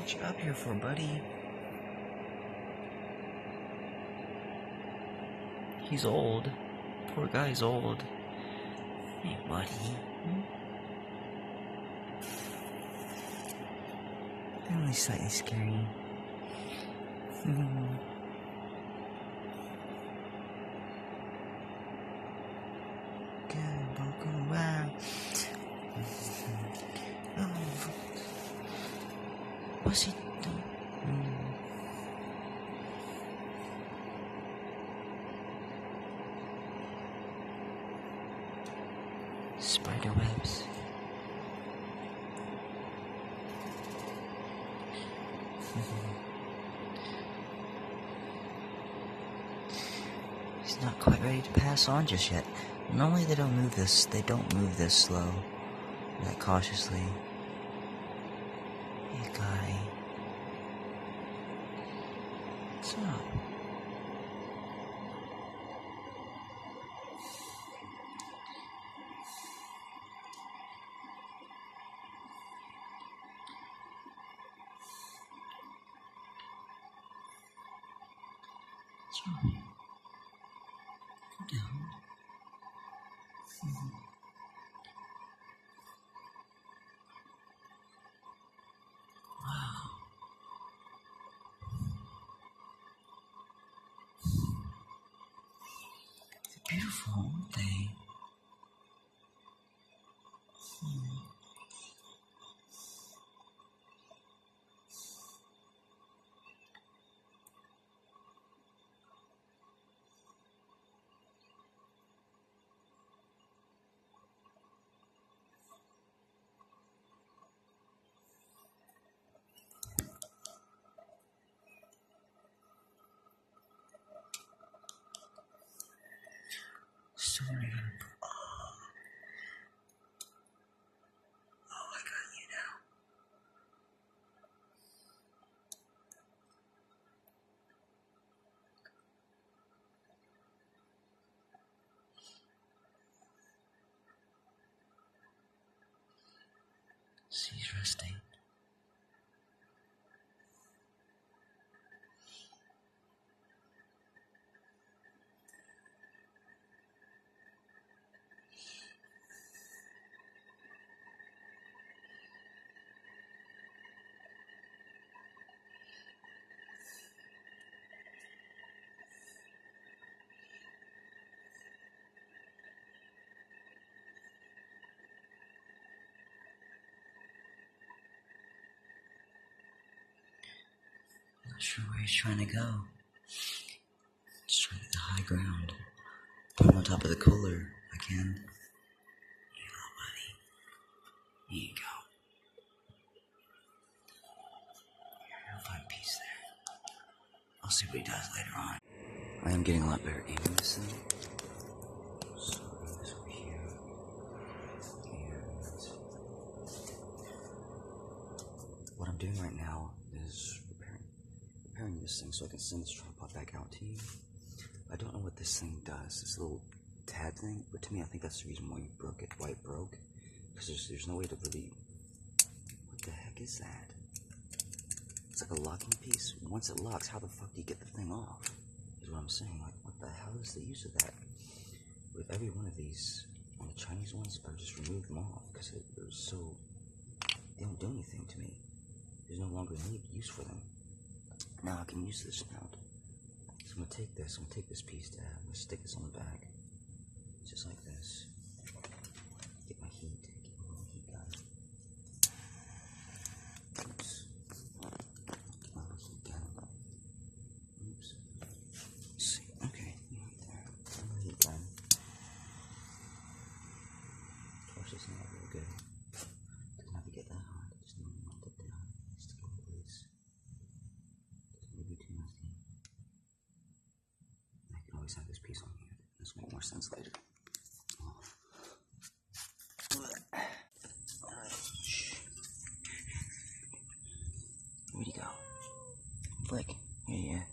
What you up here for, buddy? He's old. Poor guy's old. Hey, buddy. Only slightly scary. Good, welcome back. What's he doing? Spider webs. He's not quite ready to pass on just yet. Normally they don't move this slow. That cautiously. Hey guy. What's up? What's wrong? Go down. Wow. They're beautiful, aren't they? Sorry. Oh, I got you now. She's resting. Not sure where he's trying to go. Just trying to get the high ground. Put him on top of the cooler. I can. Here you go, buddy. Here you go. You'll find peace there. I'll see what he does later on. I am getting a lot better aiming this thing. So this over here. And what I'm doing right now is preparing this thing so I can send this tripod back out to you. I don't know what this thing does, this little tab thing, but to me I think that's the reason why you broke it, why it broke. Because there's no way to really... What the heck is that? It's like a locking piece. Once it locks, how the fuck do you get the thing off? Is what I'm saying. Like, what the hell is the use of that? With every one of these, on the Chinese ones, I just remove them off because they're so... They don't do anything to me. There's no longer any use for them. Now I can use this now. So I'm gonna take this piece tab, I'm gonna stick this on the back. Just like this. Get my heat, get my little heat gun. Oops. Get my little heat gun. Oops. Let's see, okay, right there. My little heat gun. Torch is not real good. Doesn't have to get that hot, just need to melt it down. Stick it in place. Doesn't need to be too messy. I can always have this piece on here. This will make more sense later. Where'd he go? Flick. Here you are.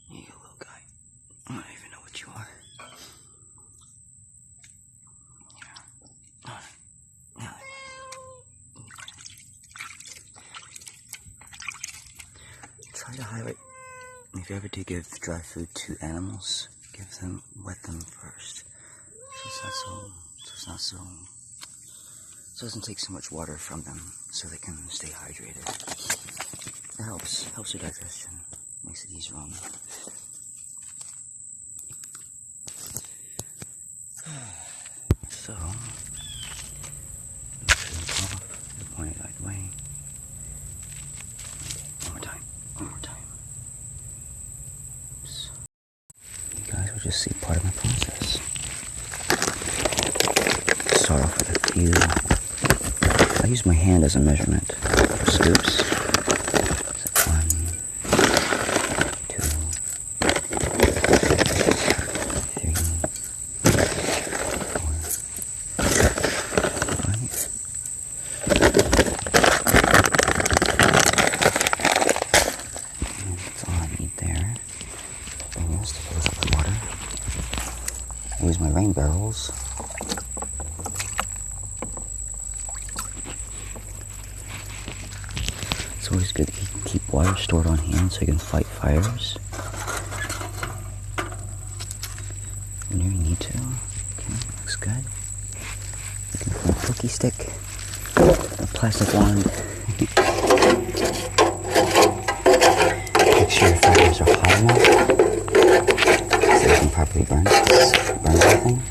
Here you go, little guy. I don't even know what you are. Alright. Now Try to highlight. If you ever do give dry food to animals, wet them first. So it doesn't take so much water from them, so they can stay hydrated. It helps your digestion, makes it easier on them. So, the point either way. Okay, one more time. Oops. You guys will just see part of my process. Start off with a few. I use my hand as a measurement for scoops. So 1, 2, 3, 4, 5. And that's all I need there. Bring this to fill up the water. I use my rain barrels. It's always good to keep water stored on hand so you can fight fires whenever you need to. Okay, looks good. Looking for a cookie stick, a plastic wand. Make sure your fires are hot enough so they can properly burn everything.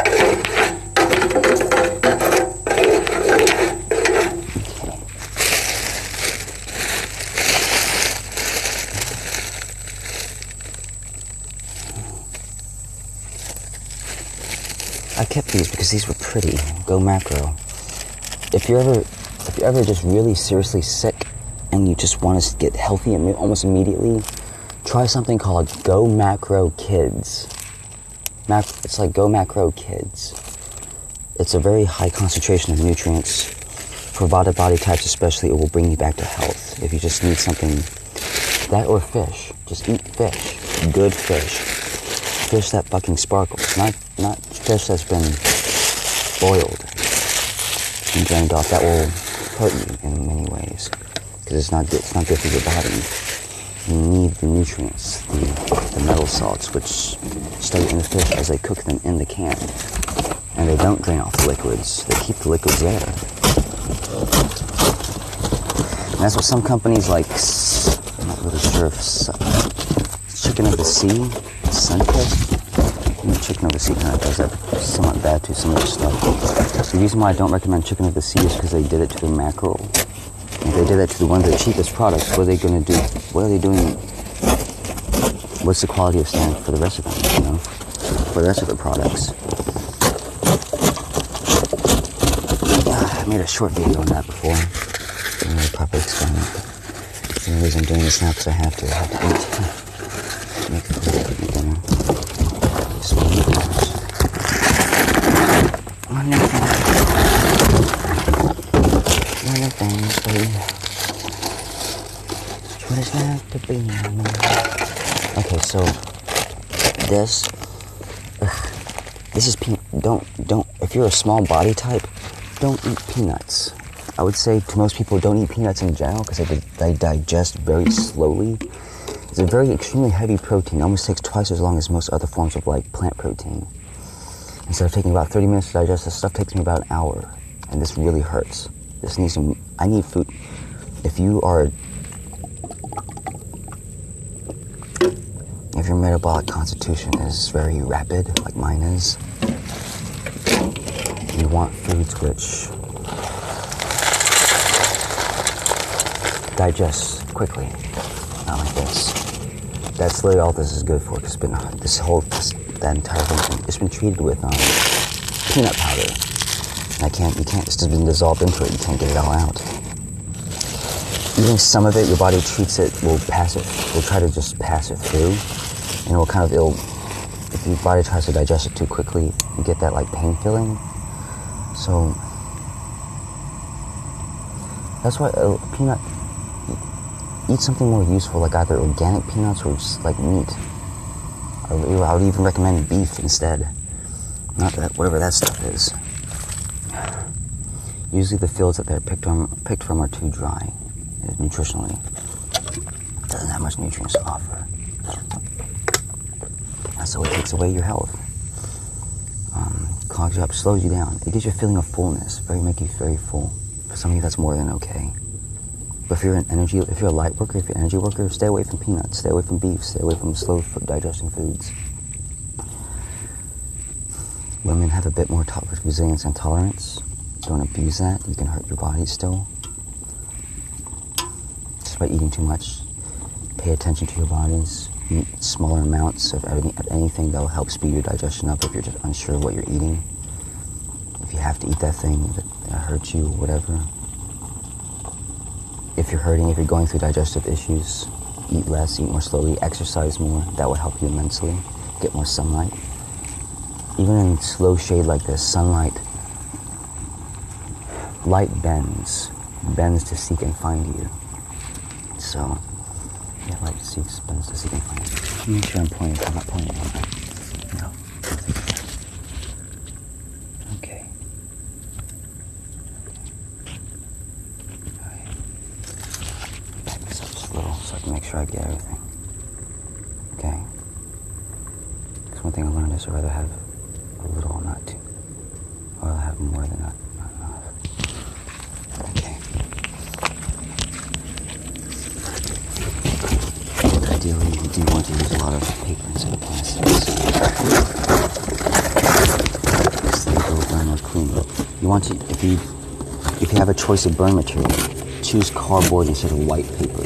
I kept these because these were pretty. Go Macro. If you're ever just really seriously sick and you just want to get healthy and almost immediately, try something called Go Macro Kids. It's like Go Macro Kids. It's a very high concentration of nutrients. For body types especially, it will bring you back to health. If you just need something, that or fish. Just eat fish. Good fish. Fish that fucking sparkles. Not fish that's been boiled and drained off. That will hurt you in many ways because it's not good for your body. You need the nutrients, the metal salts, which stay in the fish as they cook them in the can, and they don't drain off the liquids. They keep the liquids there. And that's what some companies like. I'm not really sure if Chicken of the Sea, Sunkist. Chicken of the Sea kind of does that somewhat bad to some of their stuff. The reason why I don't recommend Chicken of the Sea is because they did it to the mackerel. If they did that to one of the cheapest products, what are they going to do? What are they doing? What's the quality of standard for the rest of them, you know? For the rest of the products. I made a short video on that before. Didn't really properly explain it. The only reason I'm doing this now because I have to eat. Make food, cook dinner. One of things, baby. What is left to be? Okay, so this is don't. If you're a small body type, don't eat peanuts. I would say to most people, don't eat peanuts in general because they digest very slowly. It's a very extremely heavy protein. It almost takes twice as long as most other forms of like plant protein. Instead of taking about 30 minutes to digest, this stuff takes me about an hour, and this really hurts. I need food. If your metabolic constitution is very rapid, like mine is, you want foods which digest quickly, not like this. That's literally all this is good for. Because that entire thing, it's been treated with peanut powder. It's just been dissolved into it. You can't get it all out. Even some of it, your body treats it, will try to just pass it through. And if your body tries to digest it too quickly, you get that like pain feeling. So, that's why eat something more useful, like either organic peanuts or just like meat. I would even recommend beef instead. Not that, whatever that stuff is. Usually the fields that they're picked from are too dry, nutritionally. doesn't have much nutrients to offer. And so it takes away your health. Clogs you up, slows you down. It gives you a feeling of fullness, make you very full. For some of you, that's more than okay. But if you're a light worker, if you're an energy worker, stay away from peanuts, stay away from beef, stay away from slow digesting foods. Women have a bit more resilience and tolerance. Don't abuse that. You can hurt your body still. Just by eating too much. Pay attention to your bodies. Eat smaller amounts of anything that will help speed your digestion up if you're just unsure of what you're eating. If you have to eat that thing that hurts you, whatever. If you're hurting, if you're going through digestive issues, eat less, eat more slowly, exercise more. That will help you immensely. Get more sunlight. Even in slow shade like this, sunlight, light bends to seek and find you. So, yeah, light bends to seek and find you. Make sure I'm pointing. I'm not pointing. No. Okay. Alright. Back this up just a little so I can make sure I get everything. Okay. Because one thing I learned is I'd rather have a little, not too. I'd rather have more than not enough. Okay. Ideally, you do want to use a lot of paper instead of plastics. Because they will burn more clean. You want to, if you have a choice of burn material, choose cardboard instead of white paper.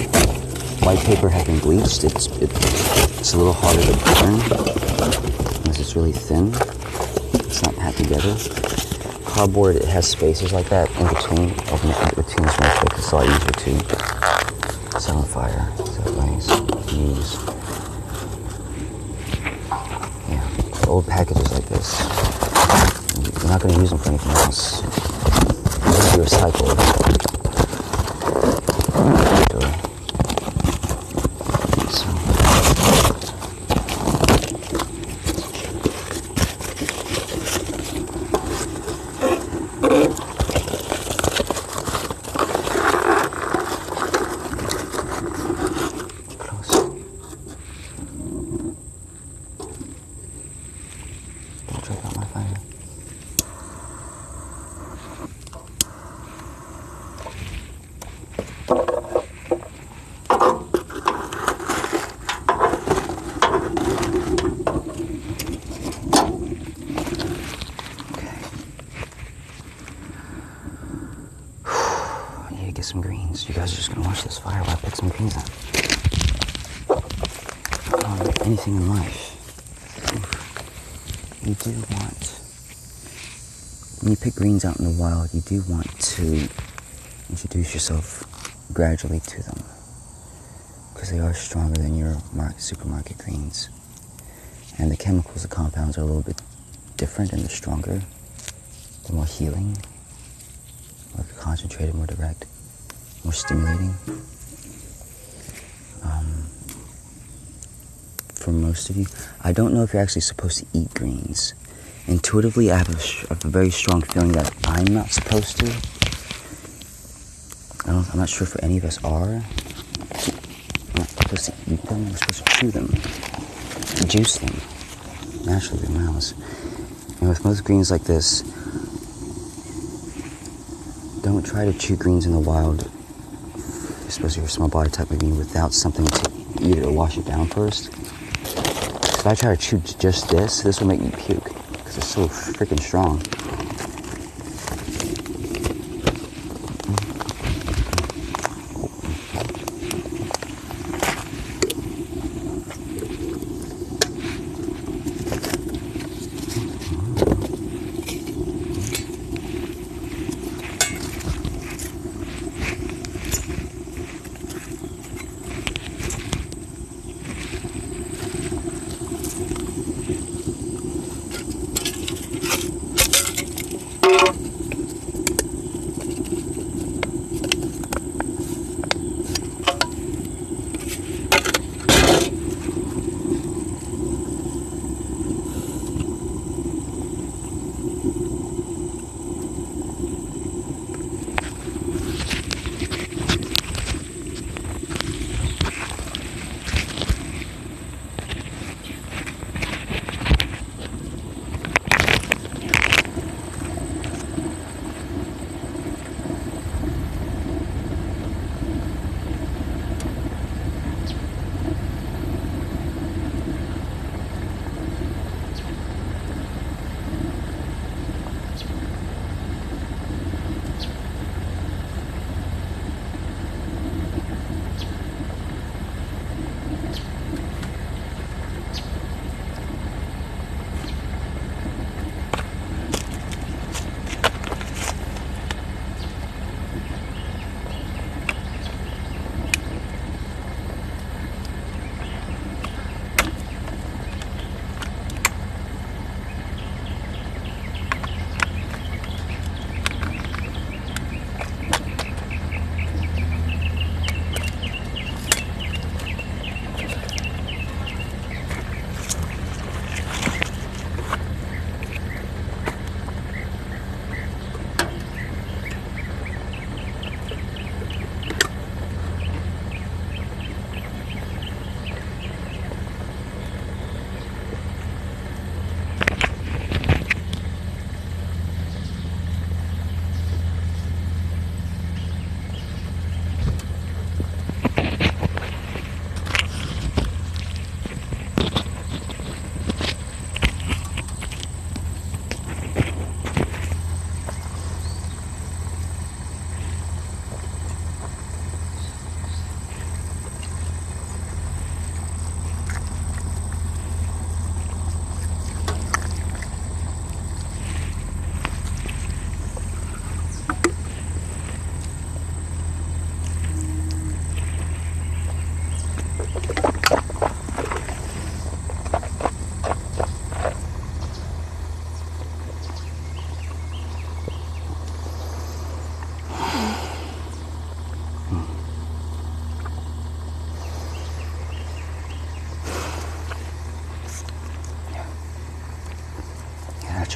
White paper has been bleached. It's a little harder to burn unless it's really thin. It's not packed together. Cardboard, it has spaces like that in between. Open it in between is more thick. It's a lot easier to set on fire. So nice. Use. Yeah. Old packages like this. You're not going to use them for anything else. They're going to be recycled. Some greens. You guys are just gonna watch this fire while I pick some greens up. Anything in life, you do want, when you pick greens out in the wild, you do want to introduce yourself gradually to them, because they are stronger than your supermarket greens, and the chemicals, the compounds are a little bit different and they're stronger, they're more healing, more concentrated, more direct, more stimulating. For most of you, I don't know if you're actually supposed to eat greens. Intuitively, I have a very strong feeling that I'm not supposed to. I'm not sure if any of us are. I'm not supposed to eat them. We're supposed to chew them, juice them, naturally with your mouths. And with most greens like this, don't try to chew greens in the wild, especially your small body type like me, without something to eat it or wash it down first. If I try to chew just this will make me puke, because it's so freaking strong.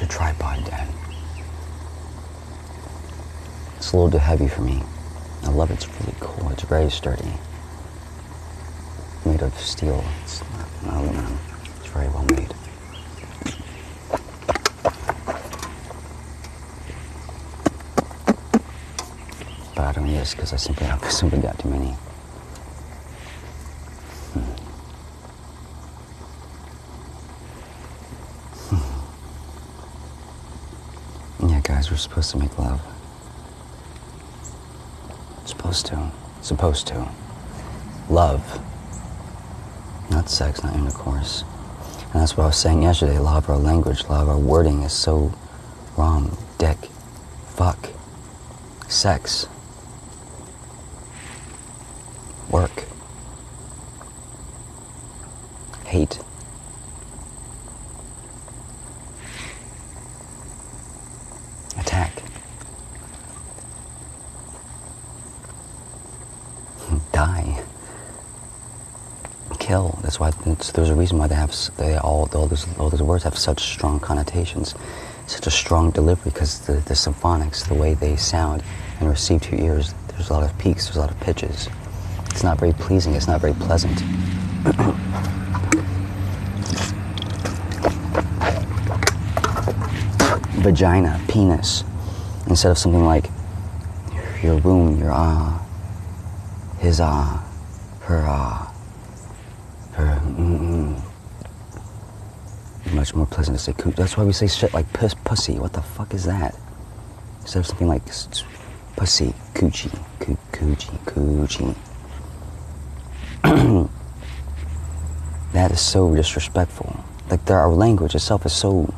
your tripod, Dad. It's a little too heavy for me. I love it. It's really cool. It's very sturdy. Made of steel. It's not aluminum. It's very well made. But I don't use because I simply got too many. Yeah, guys, we're supposed to make love. Supposed to. Love. Not sex, not intercourse. And that's what I was saying yesterday. A lot of our language, a lot of our wording is so wrong. Dick. Fuck. Sex. Work. Hate. Attack. Die. Kill. That's why there's a reason why all those words have such strong connotations, such a strong delivery, because the symphonics, the way they sound and receive to your ears, there's a lot of peaks, there's a lot of pitches. It's not very pleasing. It's not very pleasant. Vagina, penis, instead of something like your womb, your his her her much more pleasant to say cooch. That's why we say shit like pussy. What the fuck is that? Instead of something like pussy, coochie, coochie. That is so disrespectful. Like our language itself is so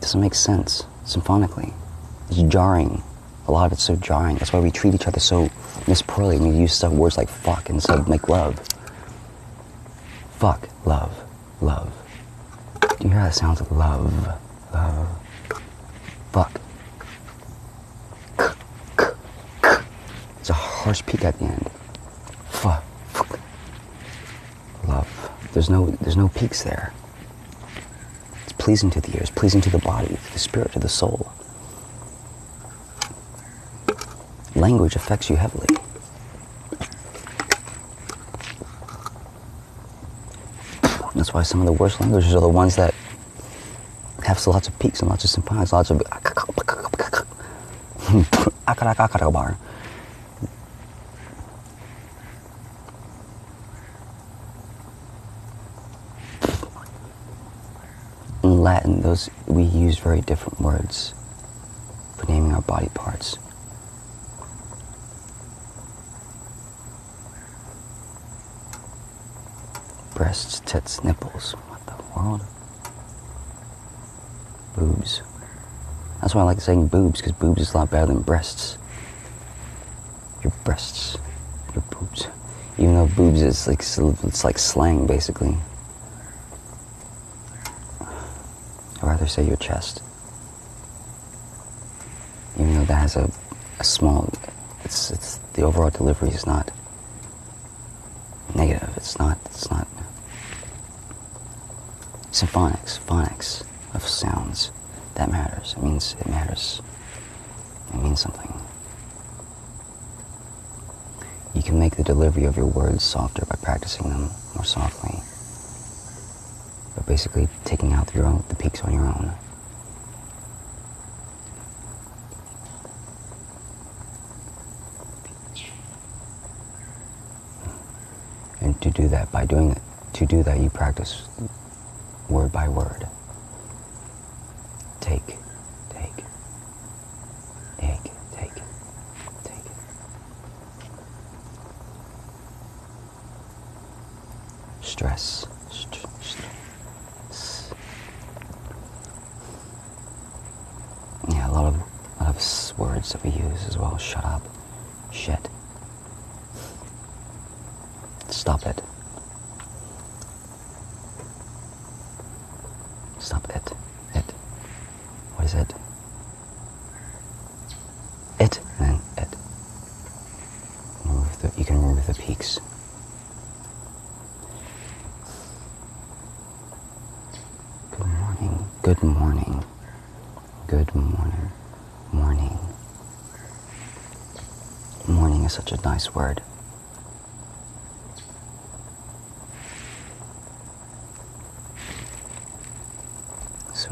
doesn't make sense symphonically. It's jarring. A lot of it's so jarring. That's why we treat each other so poorly. We use words like fuck instead of make love. Fuck, love. Do you hear how it sounds? Love. Fuck. It's a harsh peak at the end. Fuck. Love. There's no peaks there. It's pleasing to the ears, pleasing to the body, to the spirit, to the soul. Language affects you heavily. That's why some of the worst languages are the ones that have lots of peaks and lots of symphonics, lots of in Latin, we use very different words for naming our body parts. Breasts, tits, nipples. What the world? Boobs. That's why I like saying boobs, because boobs is a lot better than breasts. Your breasts. Your boobs. Even though boobs is like, it's like slang, basically. I'd rather say your chest. Even though that has a small, it's the overall delivery is not negative. It's not symphonics, phonics of sounds. That matters. It means something. You can make the delivery of your words softer by practicing them more softly. But basically taking out the peaks on your own. And to do that, you practice word by word. Take. Stress. Yeah, a lot of words that we use as well. Shut up. Shit. Stop it. Stop it. It. What is it? It and then it. You can remove the peaks. Good morning. Good morning. Morning. Morning is such a nice word. So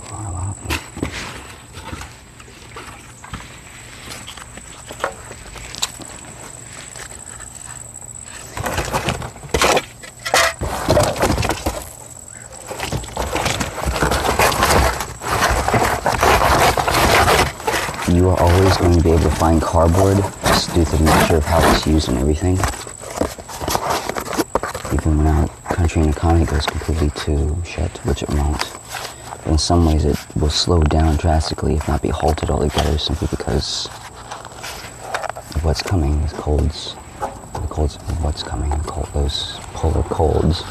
you are always going to be able to find cardboard just due to the nature of how it's used and everything. Even when our country and economy goes completely to shit, which it won't. But in some ways it will slow down drastically, if not be halted altogether, simply because of what's coming, the colds of what's coming, those polar colds.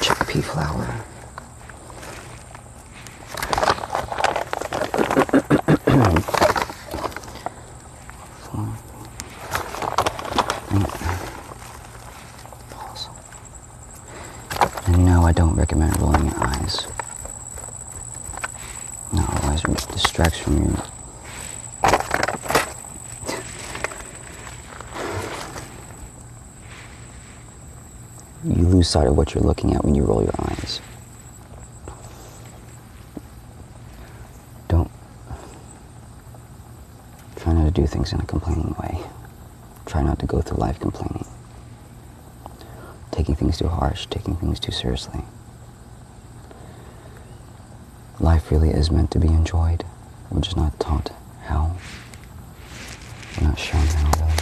Chickpea flour. And no, I don't recommend rolling your eyes. No, otherwise it distracts from you. You lose sight of what you're looking at when you roll your eyes. Don't try not to do things in a complaining way. Try not to go through life complaining. Taking things too harsh, taking things too seriously. Life really is meant to be enjoyed. We're just not taught how. We're not shown how, really.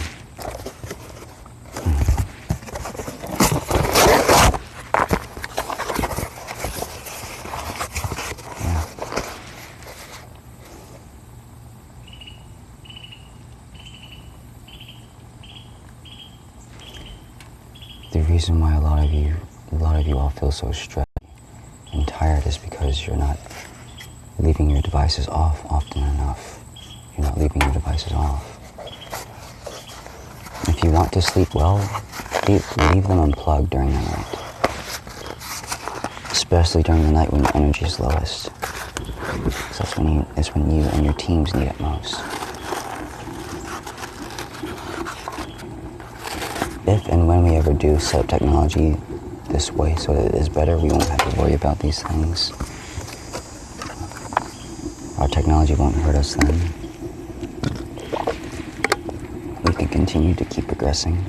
The reason why a lot of you all feel so stressed and tired is because you're not leaving your devices off often enough. You're not leaving your devices off. If you want to sleep well, leave them unplugged during the night. Especially during the night when your energy is lowest. Because that's when you and your teams need it most. If and when we ever do set up technology this way so that it is better, we won't have to worry about these things. Our technology won't hurt us then. We can continue to keep progressing.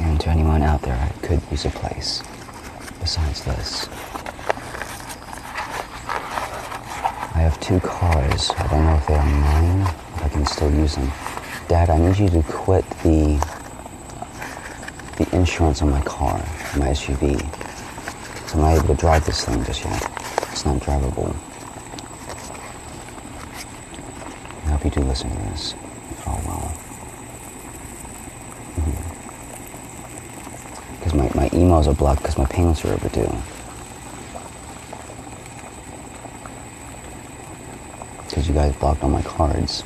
And to anyone out there, I could use a place besides this. I have 2 cars. I don't know if they are mine, if I can still use them. Dad, I need you to quit the insurance on my car, my SUV. So I'm not able to drive this thing just yet. It's not drivable. I hope you do listen to this. Oh well. Because my emails are blocked because my payments are overdue. Because you guys blocked all my cards.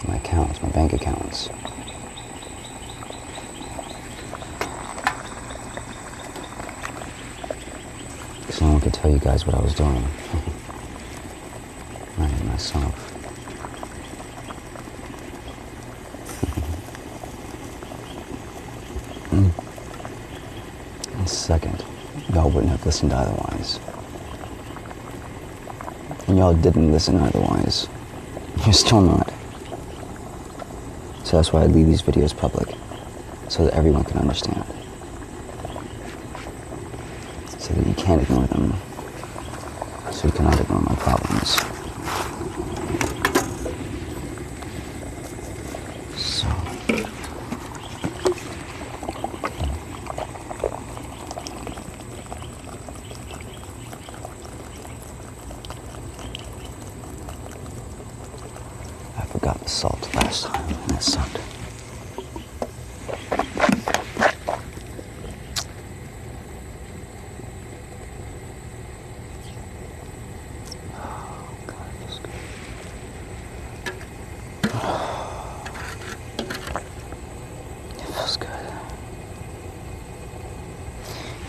My accounts, my bank accounts. because no one could tell you guys what I was doing. Not even myself. In a second, y'all wouldn't have listened otherwise. And y'all didn't listen otherwise. You're still not. So that's why I leave these videos public, so that everyone can understand. So that you can't ignore them. So you cannot ignore my problems. So. I forgot the salt last time, and that sucked.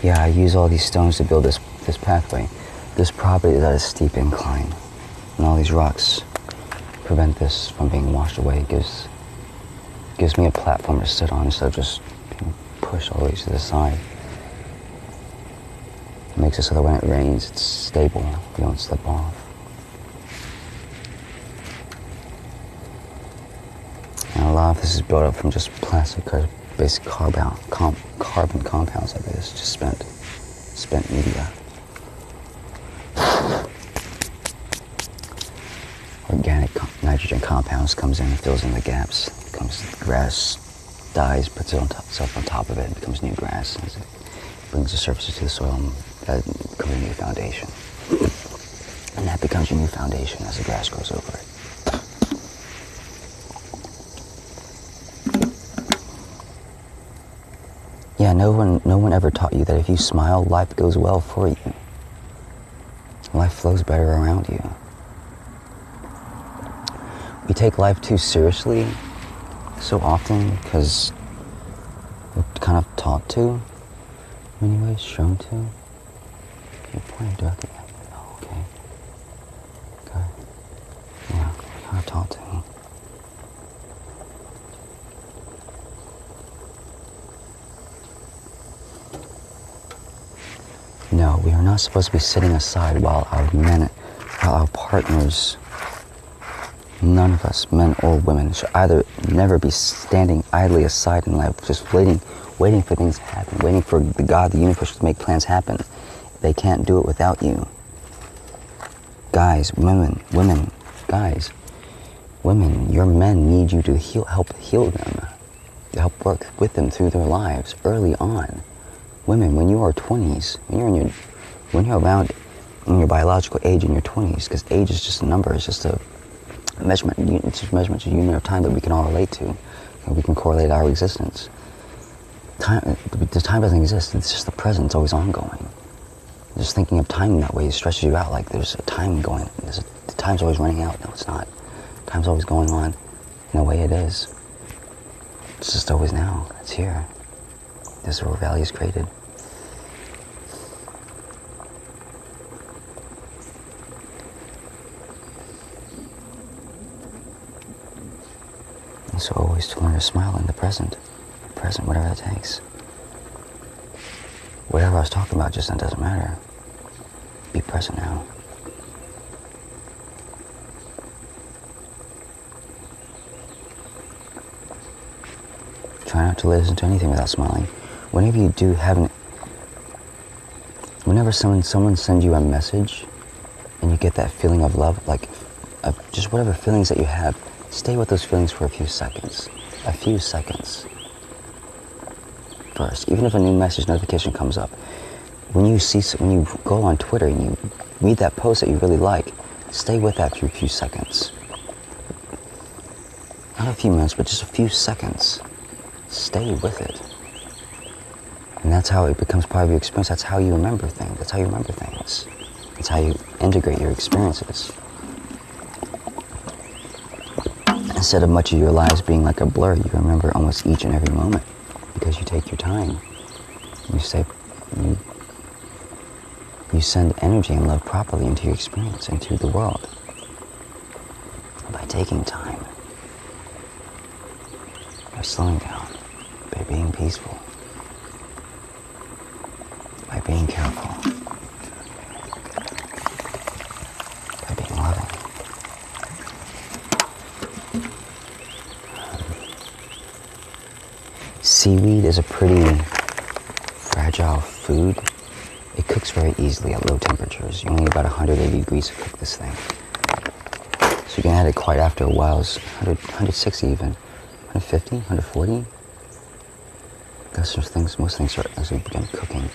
Yeah, I use all these stones to build this pathway. This property is at a steep incline, and all these rocks prevent this from being washed away. It gives me a platform to sit on instead of just being pushed all the way to the side. It makes it so that when it rains, it's stable. You don't slip off. And a lot of this is built up from just plastic or basic carbon compounds like this, just spent media. Organic nitrogen compounds comes in and fills in the gaps. Grass dies, puts itself on top of it, and becomes new grass. As it brings the surfaces to the soil, and that becomes a new foundation. And that becomes your new foundation as the grass grows over it. Yeah, no one ever taught you that if you smile, life goes well for you. Life flows better around you. We take life too seriously so often because we're kind of taught to, in many ways, shown to. You're pointing directly at me. Oh, okay. Good. Yeah, we're kind of taught to. No, we are not supposed to be sitting aside while our partners, none of us, men or women, should either never be standing idly aside in life, just waiting for things to happen, waiting for the God, the universe to make plans happen. They can't do it without you. Guys, women, your men need you to help heal them, to help work with them through their lives early on. Women, when you are 20s, when you're around in your biological age in your 20s, because age is just a number, it's just a measurement, it's just a measurement, a unit of time that we can all relate to, and we can correlate our existence. The time doesn't exist, it's just the present, it's always ongoing. Just thinking of time that way stresses you out, like there's a time going, the time's always running out. No, it's not. Time's always going on in the way it is. It's just always now, it's here. This is where value is created. And so always to learn to smile in the present, whatever it takes. Whatever I was talking about just then doesn't matter. Be present now. Try not to listen to anything without smiling. Whenever you do whenever someone sends you a message and you get that feeling of love, like just whatever feelings that you have, stay with those feelings for a few seconds. First, even if a new message notification comes up, when you go on Twitter and you read that post that you really like, stay with that for a few seconds. Not a few minutes, but just a few seconds. Stay with it. And that's how it becomes part of your experience. That's how you remember things. That's how you integrate your experiences. Instead of much of your lives being like a blur, you remember almost each and every moment because you take your time. You You send energy and love properly into your experience, into the world. By taking time, by slowing down, by being peaceful, by being careful, by being loving. Seaweed is a pretty fragile food. It cooks very easily at low temperatures. You only need about 180 degrees to cook this thing. So you can add it quite after a while. It's 160 even, 150, 140. Most things are as we begin cooking.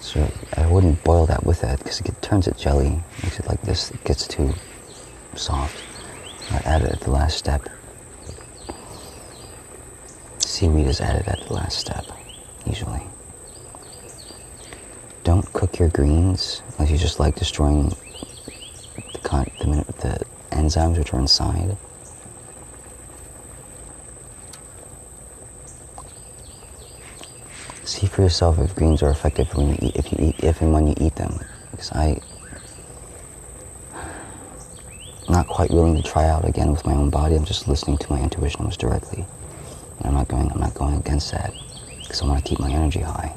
So I wouldn't boil that with it because it turns it jelly, makes it like this. It gets too soft. I add it at the last step. Seaweed is added at the last step, usually. Don't cook your greens unless you just like destroying the enzymes which are inside. See for yourself if greens are effective if and when you eat them. Because I'm not quite willing to try out again with my own body. I'm just listening to my intuition almost directly. And I'm not going against that because I want to keep my energy high,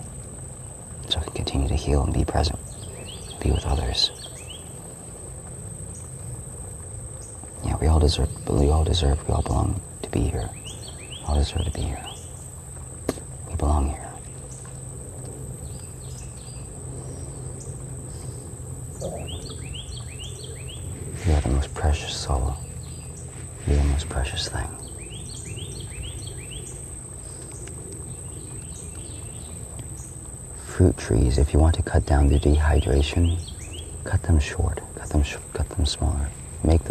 so I can continue to heal and be present, be with others. Yeah, we all belong to be here. We all deserve to be here. We belong here. You are the most precious soul. You're the most precious thing. Fruit trees, if you want to cut down the dehydration, cut them short, cut them smaller. Let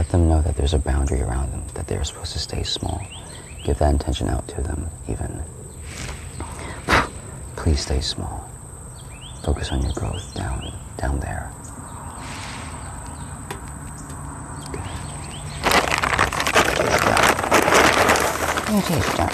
them know that there's a boundary around them, that they're supposed to stay small. Give that intention out to them, even. Please stay small. Focus on your growth down there. Good.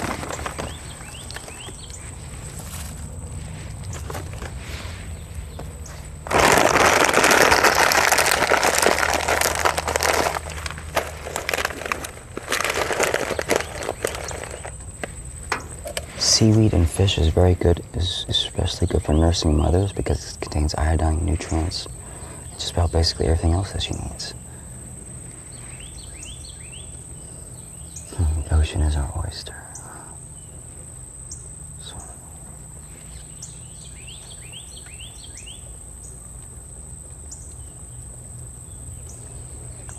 Seaweed and fish is very good, is especially good for nursing mothers because it contains iodine, nutrients, just about basically everything else that she needs. The ocean is our oyster. So.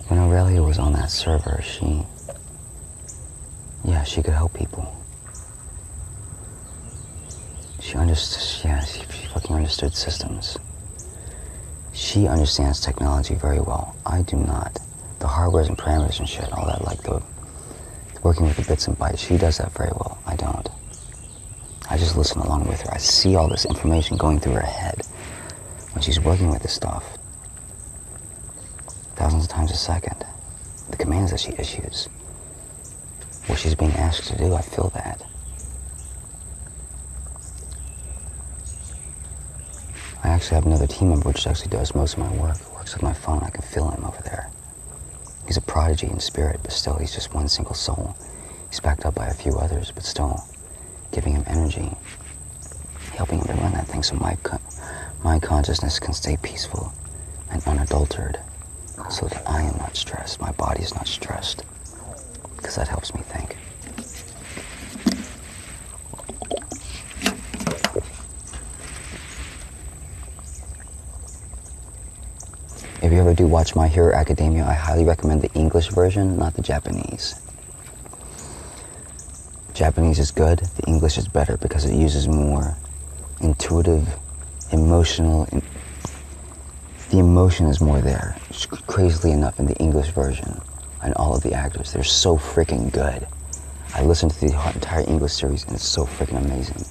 When Aurelia was on that server, she could help people. She fucking understood systems. She understands technology very well. I do not. The hardwares and parameters and shit, all that, like the working with the bits and bytes, she does that very well. I don't. I just listen along with her. I see all this information going through her head when she's working with this stuff. Thousands of times a second. The commands that she issues. What she's being asked to do, I feel that. I actually have another team member which actually does most of my work. Works with my phone. I can feel him over there. He's a prodigy in spirit, but still he's just one single soul. He's backed up by a few others, but still giving him energy, helping him to run that thing so my consciousness can stay peaceful and unadulterated, so that I am not stressed, my body is not stressed, because that helps me think. If you ever do watch My Hero Academia, I highly recommend the English version, not the Japanese. Japanese is good, the English is better because it uses more intuitive, emotional, the emotion is more there. Crazily enough in the English version, and all of the actors, they're so freaking good. I listened to the entire English series and it's so freaking amazing.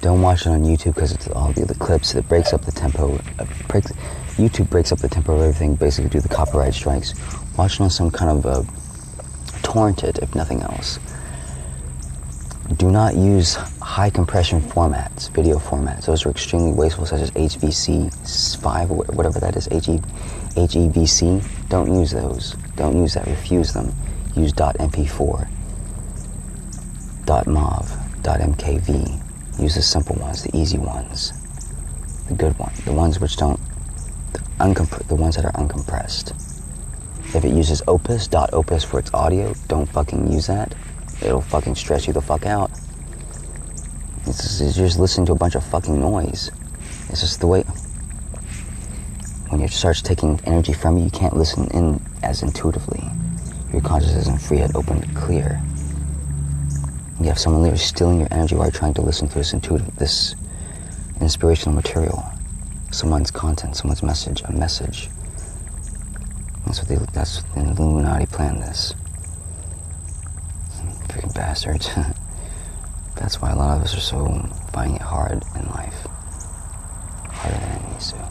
Don't watch it on YouTube because it's all the clips. It breaks up the tempo. YouTube breaks up the tempo of everything, basically due to the copyright strikes. Watch it on some kind of torrented, if nothing else. Do not use high compression formats, video formats. Those are extremely wasteful, such as HVC5 or whatever that is, HEVC. Don't use those. Don't use that. Refuse them. Use .mp4, .mov, .mkv. Use the simple ones, the easy ones, the good ones, the ones which don't, the ones that are uncompressed. If it uses opus for its audio, don't fucking use that. It'll fucking stress you the fuck out. You're just listening to a bunch of fucking noise. It's just the way, when it starts taking energy from you, you can't listen in as intuitively. Your consciousness isn't free and open and clear. You have someone literally stealing your energy while you're trying to listen to this inspirational material. Someone's content, someone's message, a message. That's the Illuminati planned this. Freaking bastards. That's why a lot of us are so finding it hard in life. Harder than it used to be.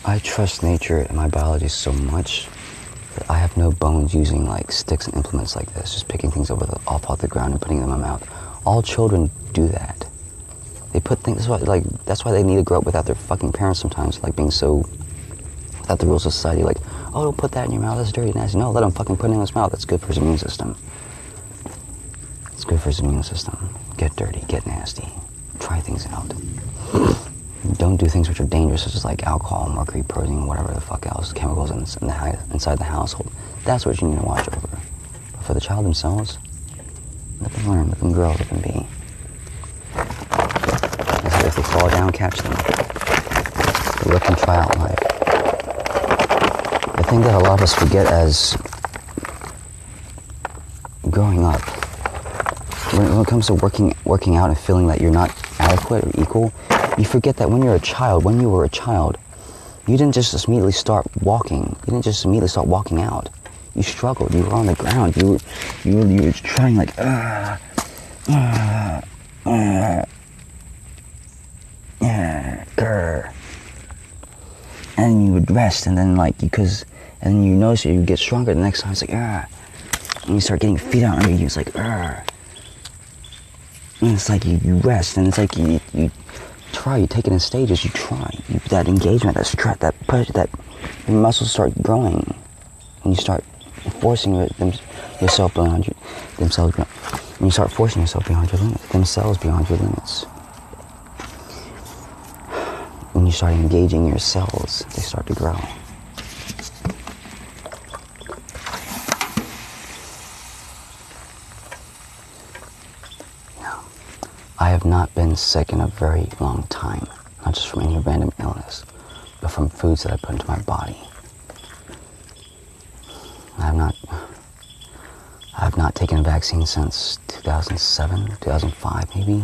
I trust nature and my biology so much that I have no bones using like sticks and implements like this, just picking things off the ground and putting them in my mouth. All children do that. They put things, that's why they need to grow up without their fucking parents sometimes, like being so, without the rules of society, like, oh, don't put that in your mouth, that's dirty, nasty. No, let him fucking put it in his mouth, that's good for his immune system. It's good for his immune system. Get dirty, get nasty, try things out. Don't do things which are dangerous, such as like alcohol, mercury, protein, whatever the fuck else, chemicals inside the household. That's what you need to watch over. But for the child themselves, let them learn, let them grow, let them be. If they fall down, catch them. Let them try out life. The thing that a lot of us forget as growing up, when it comes to working out and feeling that you're not adequate or equal, you forget that when you were a child, you didn't just immediately start walking. You didn't just immediately start walking out. You struggled. You were on the ground. You were trying like, and you would rest, and then and then you notice you get stronger. The next time it's like, and you start getting feet out under you. It's like, and it's like you rest, and it's like you try. You take it in stages. You try. That engagement, that stretch, that push, that your muscles start growing, and you start forcing yourself beyond themselves. And you start forcing yourself beyond your limits, themselves beyond your limits. When you start engaging your cells, they start to grow. Now, I have not been sick in a very long time, not just from any random illness, but from foods that I put into my body. I have not taken a vaccine since 2007, 2005 maybe.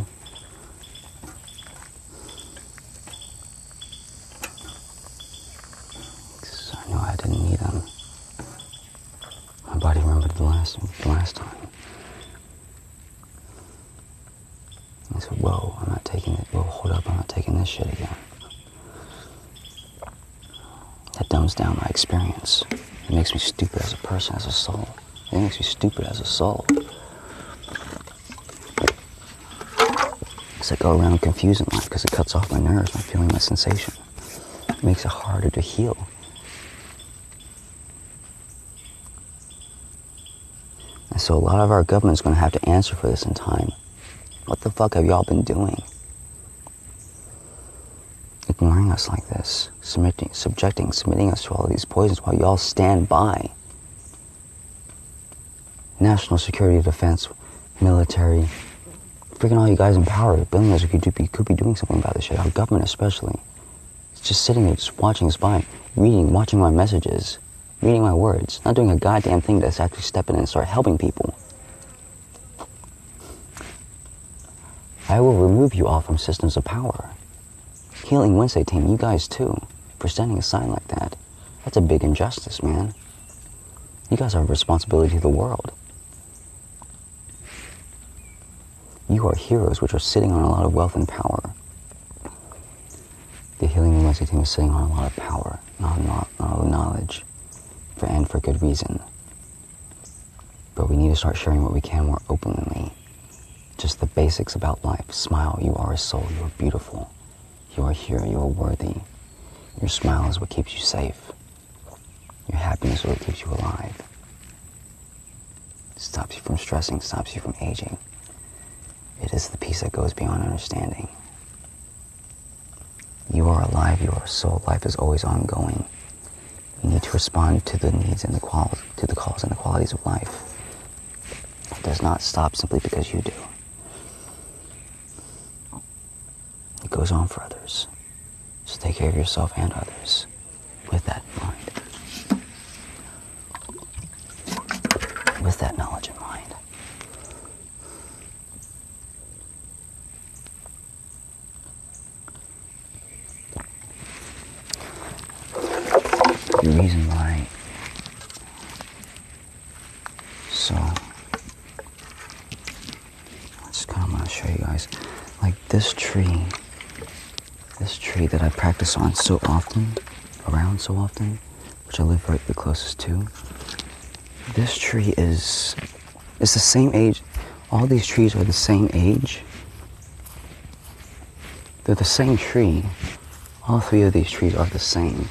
I know I didn't need them. My body remembered the last time. I said, whoa, I'm not taking it. Whoa, hold up, I'm not taking this shit again. That dumbs down my experience. It makes me stupid as a person, as a soul. It makes me stupid as a soul. Because I go around confused in life because it cuts off my nerves, my feeling, my sensation. It makes it harder to heal. And so a lot of our government's going to have to answer for this in time. What the fuck have y'all been doing? Ignoring us like this, submitting us to all of these poisons while y'all stand by. National security, defense, military, freaking all you guys in power, billionaires who could be doing something about this shit. Our government especially. It's just sitting there, just watching us by, watching my messages, reading my words, not doing a goddamn thing that's actually stepping in and start helping people. I will remove you all from systems of power. Healing Wednesday team, you guys too, for standing aside like that. That's a big injustice, man. You guys have a responsibility to the world. You are heroes which are sitting on a lot of wealth and power. The Healing Wednesday team is sitting on a lot of power, not knowledge, and for good reason. But we need to start sharing what we can more openly. Just the basics about life. Smile, you are a soul, you are beautiful. You are here, you are worthy. Your smile is what keeps you safe. Your happiness is what keeps you alive. It stops you from stressing, stops you from aging. It is the peace that goes beyond understanding. You are alive, you are a soul. Life is always ongoing. You need to respond to the needs and the calls and the qualities of life. It does not stop simply because you do. It goes on for others. So take care of yourself and others with that in mind. With that knowledge in mind. The reason why, so I just kind of want to show you guys, like this tree that I practice on so often, around so often, which I live right the closest to. This tree is the same age. All these trees are the same age. They're the same tree. All three of these trees are the same.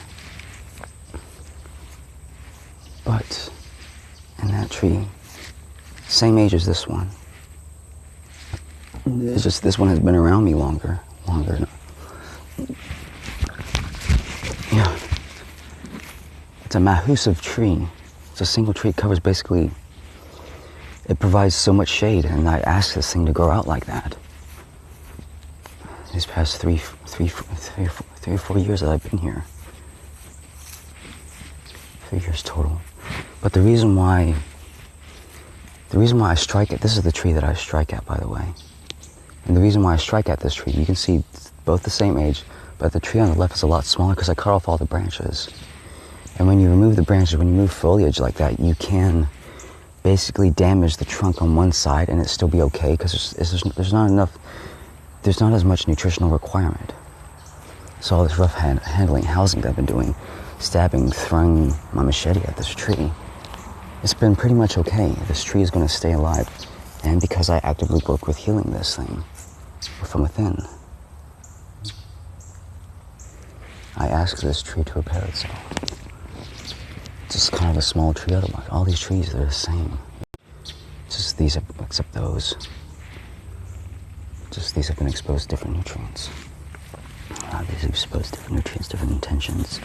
But in that tree, same age as this one. It's just this one has been around me longer. Yeah. It's a massive tree. It's a single tree. It covers basically, it provides so much shade, and I asked this thing to grow out like that. These past three or 4 years that I've been here. 3 years total. But the reason why I strike at, this is the tree that I strike at, by the way. And the reason why I strike at this tree, you can see both the same age, but the tree on the left is a lot smaller because I cut off all the branches. And when you remove the branches, when you remove foliage like that, you can basically damage the trunk on one side and it still be okay because there's not as much nutritional requirement. So all this rough handling, housing that I've been doing, stabbing, throwing my machete at this tree, it's been pretty much okay. This tree is going to stay alive. And because I actively work with healing this thing from within, I ask this tree to repair itself. It's just kind of a small tree otherwise. All these trees, they're the same. Just these, except those. Just these have been exposed to different nutrients. These have exposed to different nutrients, different intentions.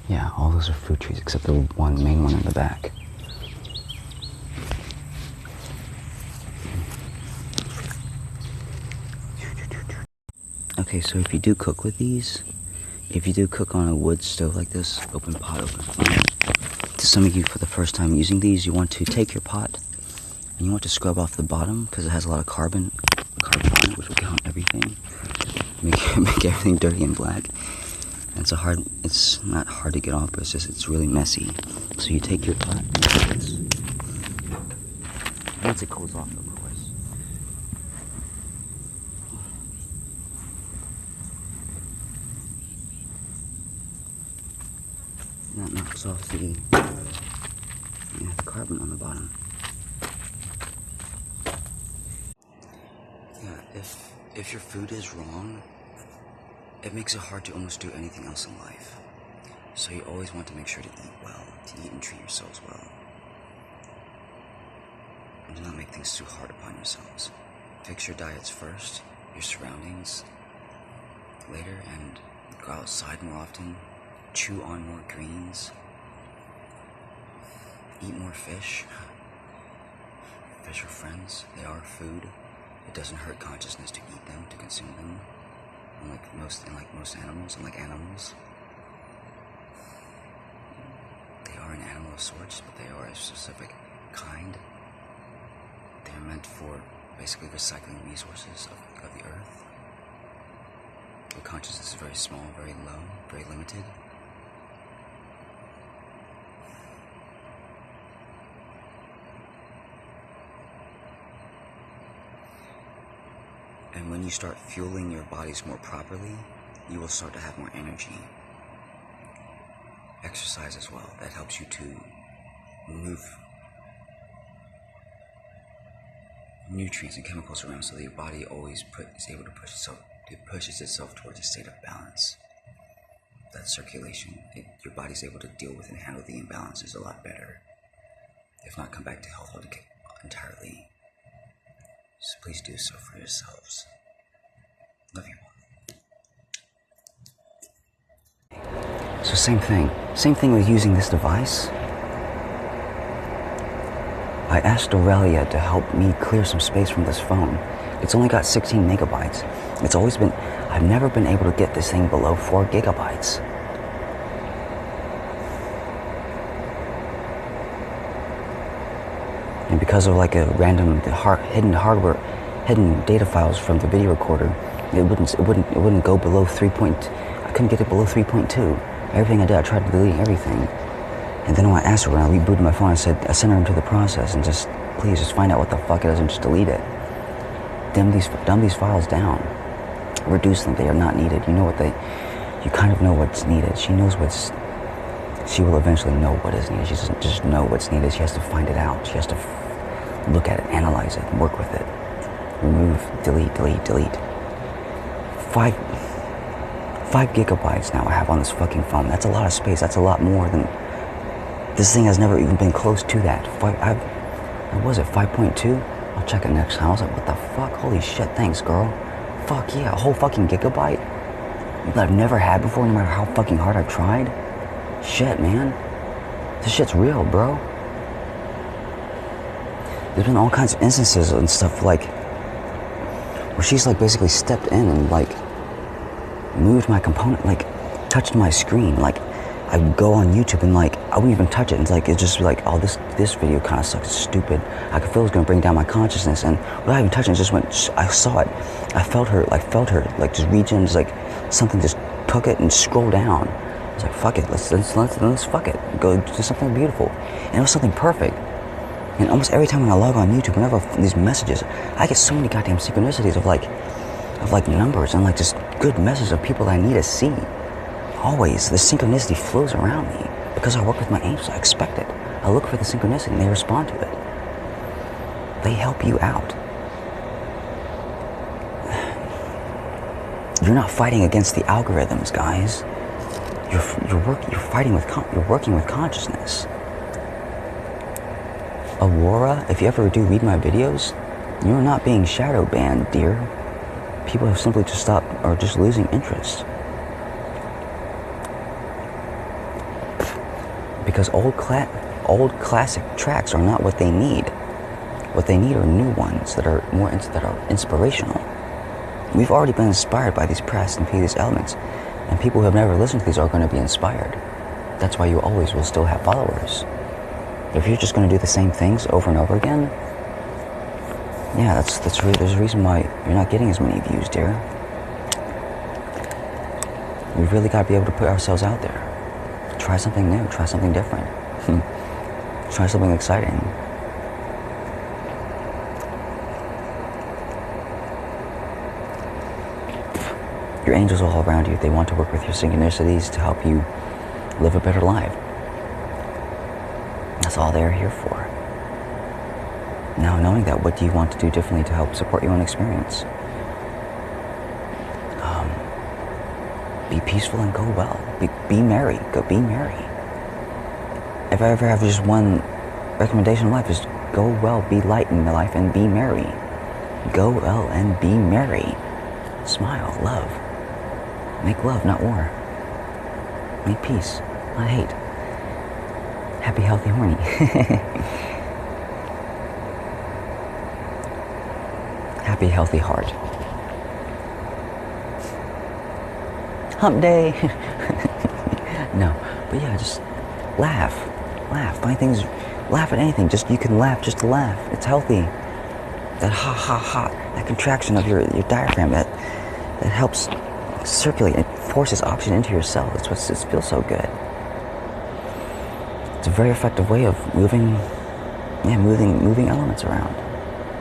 Yeah, all those are fruit trees except the main one in the back. Okay, so if you do cook with these, if you do cook on a wood stove like this, open pot, open flame, to some of you for the first time using these, you want to take your pot and you want to scrub off the bottom because it has a lot of carbon on it, which will count everything, make everything dirty and black. And it's not hard to get off, but it's really messy. So you take your pot like this. Once it cools off, of course. And that knocks off the carbon on the bottom. Yeah, if your food is wrong, it makes it hard to almost do anything else in life. So you always want to make sure to eat well, to eat and treat yourselves well. And do not make things too hard upon yourselves. Fix your diets first, your surroundings later, and go outside more often. Chew on more greens. Eat more fish. Fish are friends. They are food. It doesn't hurt consciousness to eat them, to consume them. Unlike most animals. They are an animal of sorts, but they are a specific kind. They are designed for basically recycling resources of the earth. Your consciousness is very small, very low, very limited. And when you start fueling your bodies more properly, you will start to have more energy. Exercise as well. That helps you to move nutrients and chemicals around so that your body always is able to pushes itself towards a state of balance. That circulation, your body's able to deal with and handle the imbalances a lot better. If not, come back to health entirely. So please do so for yourselves. Love you all. So same thing with using this device. I asked Aurelia to help me clear some space from this phone. It's only got 16 megabytes. I've never been able to get this thing below 4 gigabytes. And because of like a random hidden data files from the video recorder, it wouldn't go below 3. I couldn't get it below 3.2. Everything I did, I tried deleting everything. And then when I asked her, when I rebooted my phone, I sent her into the process and please just find out what the fuck it is and just delete it. Dumb these files down. Reduce them, they are not needed. You kind of know what's needed. She will eventually know what is needed. She doesn't just know what's needed, she has to find it out. She has to look at it, analyze it, work with it. Remove, delete. 5 gigabytes now I have on this fucking phone. That's a lot of space. That's a lot more than... This thing has never even been close to that. What was it, 5.2? I'll check it next time. I was like, what the fuck? Holy shit, thanks, girl. Fuck yeah, a whole fucking gigabyte? That I've never had before, no matter how fucking hard I've tried? Shit, man. This shit's real, bro. There's been all kinds of instances and stuff like... where she's like basically stepped in and like... moved my component, like touched my screen. Like I would go on YouTube and like I wouldn't even touch it. It's like it's just like, oh, this video kind of sucks. It's stupid. I could feel it was gonna bring down my consciousness, and without even touching it, just went. I saw it. I felt her like just reach in, just like something just took it and scroll down. It's like fuck it. Let's fuck it. Go do something beautiful, and it was something perfect. And almost every time when I log on YouTube, whenever these messages, I get so many goddamn synchronicities of like numbers and like just good messages of people that I need to see. Always, the synchronicity flows around me because I work with my angels. I expect it. I look for the synchronicity and they respond to it. They help you out. You're not fighting against the algorithms, guys. You're working with consciousness. Aurora, if you ever do read my videos, you're not being shadow banned, dear. People have simply just stopped or just losing interest. Because old classic tracks are not what they need. What they need are new ones that are inspirational. We've already been inspired by these pressed and previous elements, and people who have never listened to these are going to be inspired. That's why you always will still have followers. If you're just going to do the same things over and over again, yeah, there's a reason why you're not getting as many views, dear. We've really got to be able to put ourselves out there. Try something new, try something different. Try something exciting. Your angels are all around you. They want to work with your synchronicities to help you live a better life. That's all they're here for. Now, knowing that, what do you want to do differently to help support your own experience? Be peaceful and go well. Be merry. Be merry. If I ever have just one recommendation in life, is go well, be light in life, and be merry. Go well and be merry. Smile, love. Make love, not war. Make peace, not hate. Happy, healthy, horny. Happy, healthy heart. Hump day. No, but yeah, just laugh. Find things, laugh at anything. You can laugh just to laugh. It's healthy. That ha ha ha, that contraction of your diaphragm that helps circulate and forces oxygen into your cells. That's what it feels so good. It's a very effective way of moving elements around.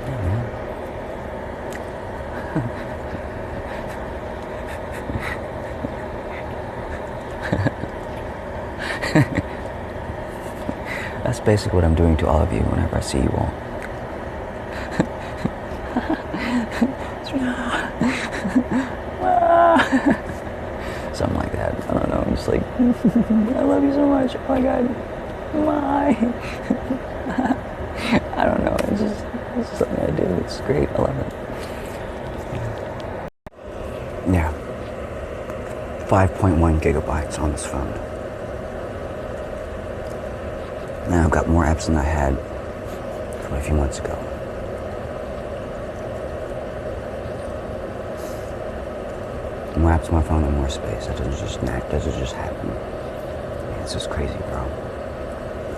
Yeah, man. That's basically what I'm doing to all of you whenever I see you all. Something like that. I don't know. I'm just like, I love you so much. Oh my God. My. I don't know. It's just something I do. It's great. I love it. Yeah. 5.1 gigabytes on this phone. Now I've got more apps than I had from a few months ago. More apps on my phone and more space. That doesn't just happen. It's just crazy, bro.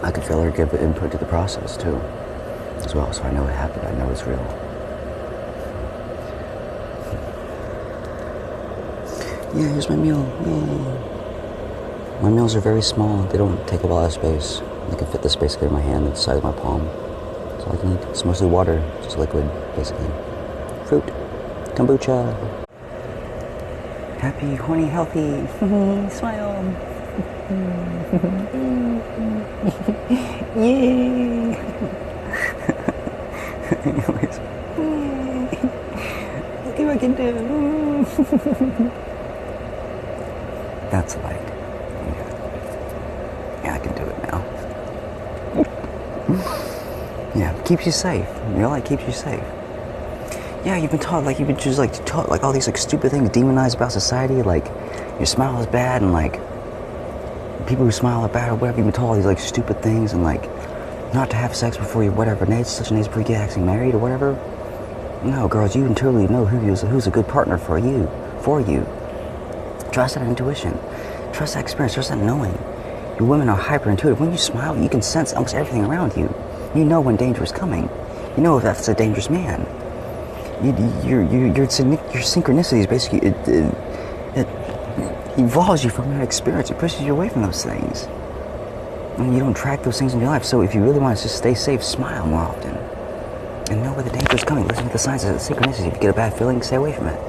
I can feel her give input to the process too, as well. So I know it happened. I know it's real. Yeah, here's my meal. Yay. My meals are very small. They don't take up a lot of space. I can fit the space in my hand and the side of my palm. That's all I can eat. It's mostly water, just liquid, basically. Fruit, kombucha. Happy, horny, healthy. Smile. Yay. Anyways. Look what I can do. That's like, yeah, I can do it now. Yeah, keeps you safe. You know, like keeps you safe. Yeah, you've been taught like all these like stupid things demonized about society, like your smile is bad and like people who smile are bad or whatever. You've been told all these like stupid things and like not to have sex before you whatever, such an age before you get actually married or whatever. No, girls, you intuitively know who's a good partner for you. Trust that intuition. Trust that experience. Trust that knowing. You women are hyper intuitive. When you smile, you can sense almost everything around you. You know when danger is coming. You know if that's a dangerous man. Your synchronicity is basically it evolves you from that experience. It pushes you away from those things. And you don't track those things in your life. So if you really want to just stay safe, smile more often. And know where the danger is coming. Listen to the signs of the synchronicity. If you get a bad feeling, stay away from it.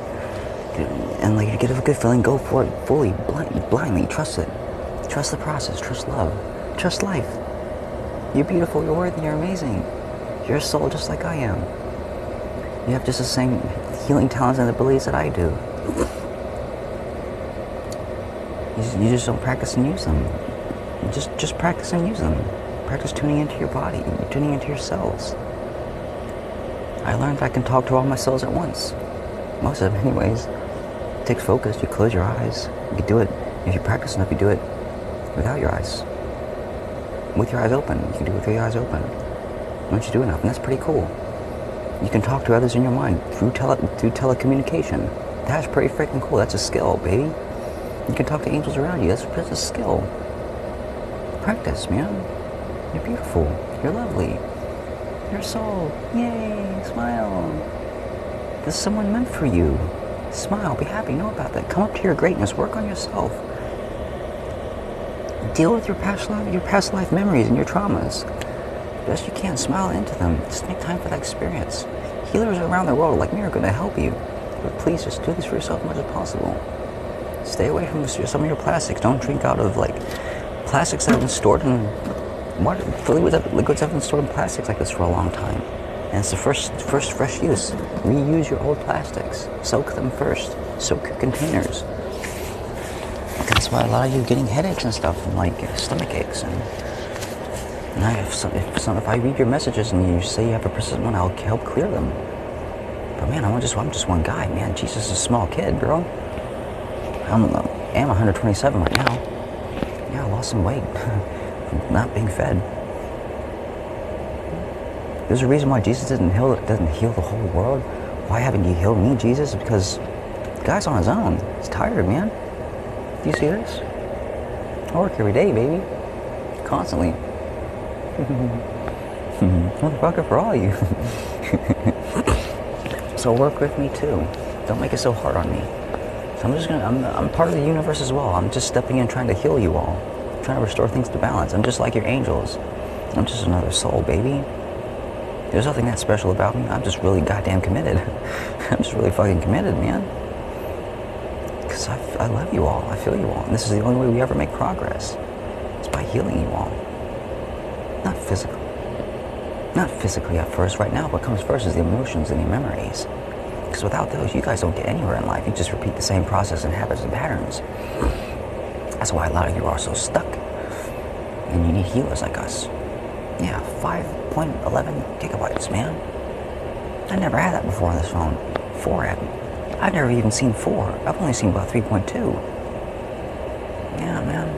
And like if you get a good feeling, go for it fully, blindly. Trust it. Trust the process. Trust love. Trust life. You're beautiful. You're worthy. You're amazing. You're a soul just like I am. You have just the same healing talents and abilities that I do. You just don't practice and use them. Just practice and use them. Practice tuning into your body, tuning into your cells. I learned I can talk to all my cells at once. Most of them anyways. It takes focus. You close your eyes. You can do it. If you practice enough, you do it without your eyes. With your eyes open. You can do it with your eyes open. Once you do enough, and that's pretty cool. You can talk to others in your mind through telecommunication. That's pretty freaking cool. That's a skill, baby. You can talk to angels around you. That's a skill. Practice, man. You're beautiful. You're lovely. You're a soul. Yay. Smile. There's someone meant for you. Smile. Be happy. Know about that. Come up to your greatness. Work on yourself. Deal with your past life memories and your traumas. Best you can. Smile into them. Just make time for that experience. Healers around the world like me are going to help you. But please just do this for yourself as much as possible. Stay away from some of your plastics. Don't drink out of like plastics that have been stored in water. Liquids have been stored in plastics like this for a long time. And it's the first fresh use. Reuse your old plastics. Soak them first. Soak your containers. That's why a lot of you are getting headaches and stuff, and like stomach aches. And if I read your messages and you say you have a persistent one, I'll help clear them. But man, I'm just one guy, man. Jesus is a small kid, bro. I am 127 right now. Yeah, I lost some weight from not being fed. There's a reason why Jesus doesn't heal the whole world. Why haven't you healed me, Jesus? Because the guy's on his own. He's tired, man. Do you see this? I work every day, baby. Constantly. Motherfucker for all you. So work with me too. Don't make it so hard on me. So I'm part of the universe as well. I'm just stepping in trying to heal you all. Trying to restore things to balance. I'm just like your angels. I'm just another soul, baby. There's nothing that special about me. I'm just really goddamn committed. I'm just really fucking committed, man. Because I love you all. I feel you all. And this is the only way we ever make progress. It's by healing you all. Not physically. Not physically at first. Right now, what comes first is the emotions and the memories. Because without those, you guys don't get anywhere in life. You just repeat the same process and habits and patterns. That's why a lot of you are so stuck. And you need healers like us. Yeah, 5.11 gigabytes, man. I never had that before on this phone. 4 I've never even seen 4. I've only seen about 3.2. Yeah, man.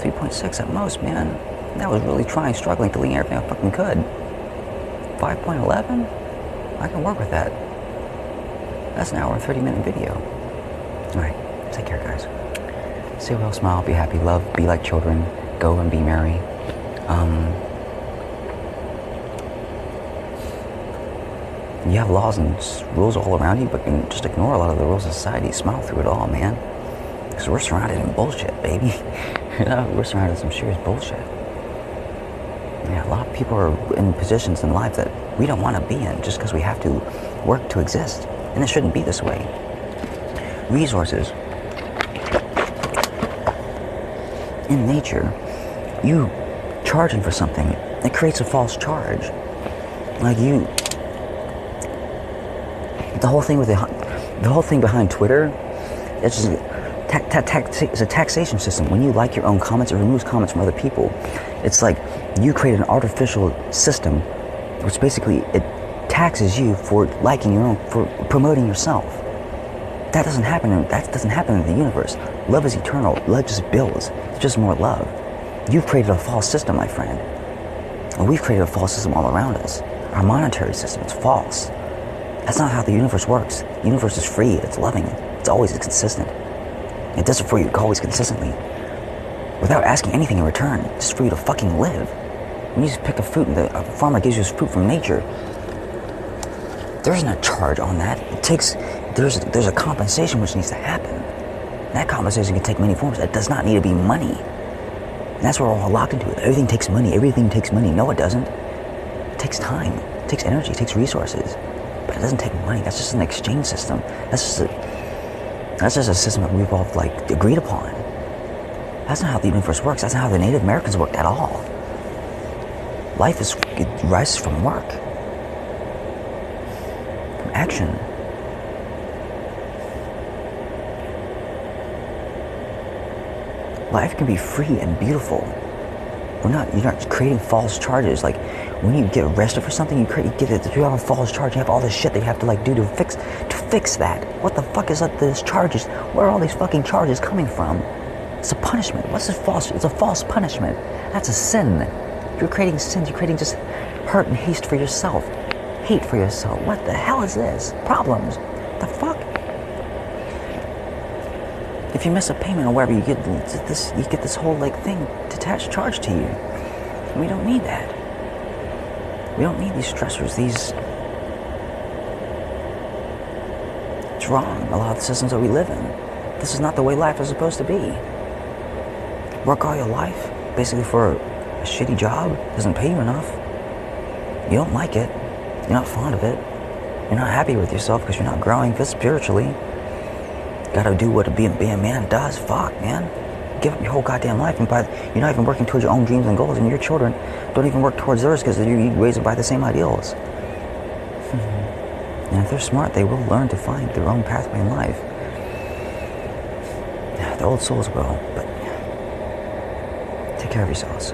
3.6 at most, man. That was really struggling to lean everything I fucking could. 5.11? I can work with that. That's an hour and 30-minute video. Alright, take care, guys. Say well, smile, be happy, love, be like children, go and be merry. You have laws and rules all around you, but you can just ignore a lot of the rules of society. Smile through it all, man. Because we're surrounded in bullshit, baby. You know, we're surrounded in some serious bullshit. Yeah, a lot of people are in positions in life that we don't want to be in just because we have to work to exist. And it shouldn't be this way. Resources. In nature, you charging for something, it creates a false charge. Like the whole thing behind Twitter, it's a taxation system. When you like your own comments, it removes comments from other people. It's like you create an artificial system, which basically it taxes you for liking your own, for promoting yourself. That doesn't happen in the universe. Love is eternal. Love just builds. It's just more love. You've created a false system, my friend. And we've created a false system all around us. Our monetary system is false. That's not how the universe works. The universe is free. It's loving. It's always consistent. It does it for you always consistently. Without asking anything in return. Just for you to fucking live. When you just pick a fruit and a farmer gives you fruit from nature, there isn't a charge on that. There's a compensation which needs to happen. That compensation can take many forms. It does not need to be money. And that's what we're all locked into. Everything takes money. Everything takes money. No, it doesn't. It takes time. It takes energy. It takes resources. But it doesn't take money. That's just an exchange system. That's just a system that we've all agreed upon. That's not how the universe works. That's not how the Native Americans worked at all. Life rises from work, from action. Life can be free and beautiful. You're not creating false charges. Like when you get arrested for something, you have a false charge. You have all this shit that you have to do to fix that. What the fuck is this charges? Where are all these fucking charges coming from? It's a punishment. What's this false? It's a false punishment. That's a sin. You're creating sins. You're creating just hurt and hate for yourself. Hate for yourself. What the hell is this? Problems. The fuck? If you miss a payment or whatever, you get this whole thing detached charge to you. And we don't need that. We don't need these stressors. It's wrong. A lot of the systems that we live in. This is not the way life is supposed to be. Work all your life, basically for a shitty job, doesn't pay you enough. You don't like it. You're not fond of it. You're not happy with yourself because you're not growing spiritually. Gotta do what being a man does. Fuck, man. Give up your whole goddamn life, and you're not even working towards your own dreams and goals, and your children don't even work towards theirs because you raised them by the same ideals. And if they're smart, they will learn to find their own pathway in life. The old souls will, but take care of yourselves.